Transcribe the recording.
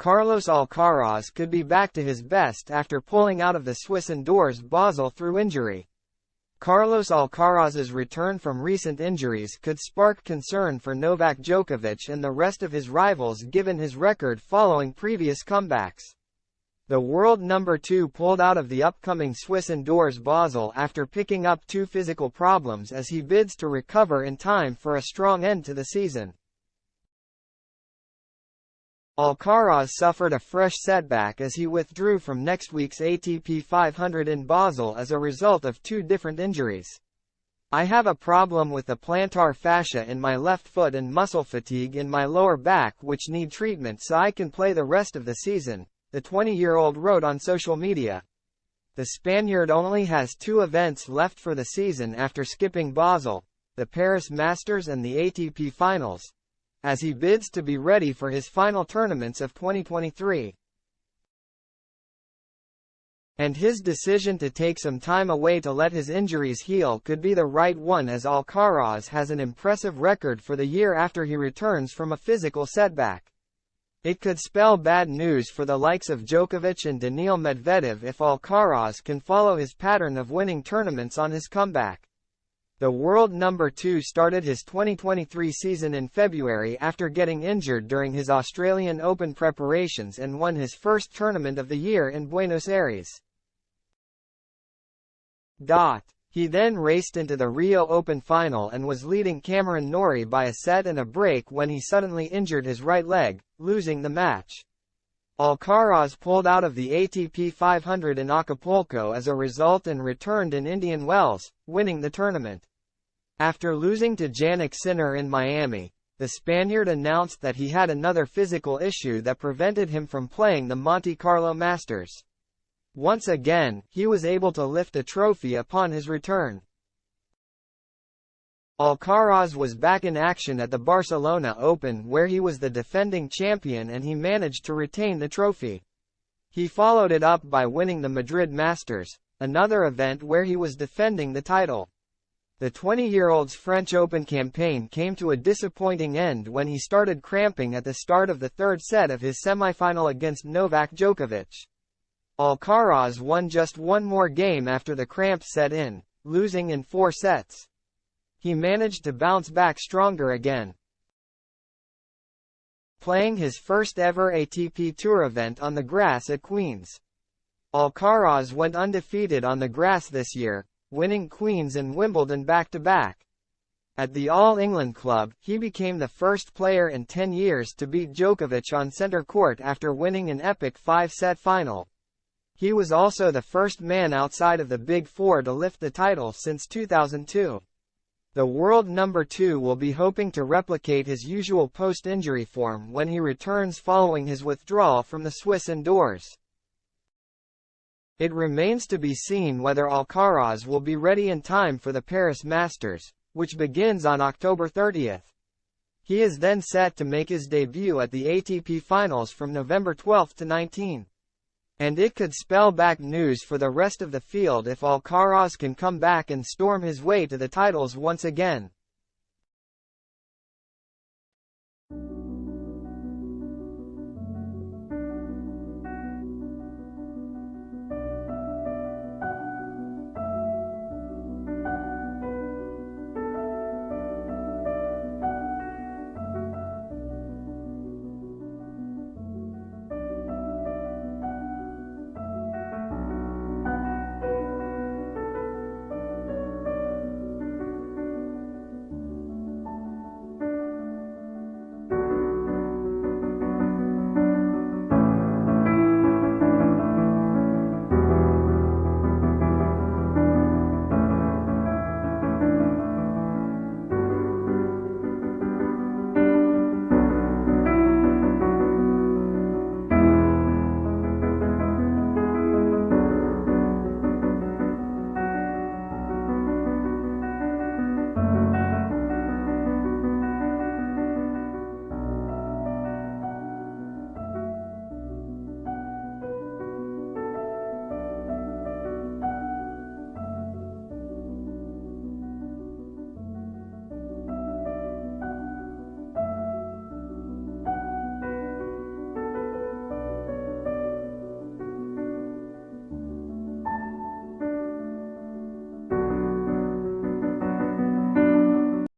Carlos Alcaraz could be back to his best after pulling out of the Swiss indoors Basel through injury. Carlos Alcaraz's return from recent injuries could spark concern for Novak Djokovic and the rest of his rivals given his record following previous comebacks. The world number 2 pulled out of the upcoming Swiss indoors Basel after picking up 2 physical problems as he bids to recover in time for a strong end to the season. Alcaraz suffered a fresh setback as he withdrew from next week's ATP 500 in Basel as a result of 2 different injuries. "I have a problem with the plantar fascia in my left foot and muscle fatigue in my lower back which need treatment so I can play the rest of the season," the 20-year-old wrote on social media. The Spaniard only has 2 events left for the season after skipping Basel, the Paris Masters and the ATP Finals, as he bids to be ready for his final tournaments of 2023. And his decision to take some time away to let his injuries heal could be the right one as Alcaraz has an impressive record for the year after he returns from a physical setback. It could spell bad news for the likes of Djokovic and Daniil Medvedev if Alcaraz can follow his pattern of winning tournaments on his comeback. The world number 2 started his 2023 season in February after getting injured during his Australian Open preparations and won his first tournament of the year in Buenos Aires. He then raced into the Rio Open final and was leading Cameron Norrie by a set and a break when he suddenly injured his right leg, losing the match. Alcaraz pulled out of the ATP 500 in Acapulco as a result and returned in Indian Wells, winning the tournament. After losing to Jannik Sinner in Miami, the Spaniard announced that he had another physical issue that prevented him from playing the Monte Carlo Masters. Once again, he was able to lift a trophy upon his return. Alcaraz was back in action at the Barcelona Open where he was the defending champion and he managed to retain the trophy. He followed it up by winning the Madrid Masters, another event where he was defending the title. The 20-year-old's French Open campaign came to a disappointing end when he started cramping at the start of the 3rd set of his semifinal against Novak Djokovic. Alcaraz won just one more game after the cramps set in, losing in 4 sets. He managed to bounce back stronger again, playing his first ever ATP Tour event on the grass at Queen's. Alcaraz went undefeated on the grass this year, winning Queen's and Wimbledon back-to-back. At the All England Club, he became the first player in 10 years to beat Djokovic on centre court after winning an epic 5-set final. He was also the first man outside of the Big Four to lift the title since 2002. The world number 2 will be hoping to replicate his usual post-injury form when he returns following his withdrawal from the Swiss indoors. It remains to be seen whether Alcaraz will be ready in time for the Paris Masters, which begins on October 30th. He is then set to make his debut at the ATP Finals from November 12 to 19. And it could spell back news for the rest of the field if Alcaraz can come back and storm his way to the titles once again.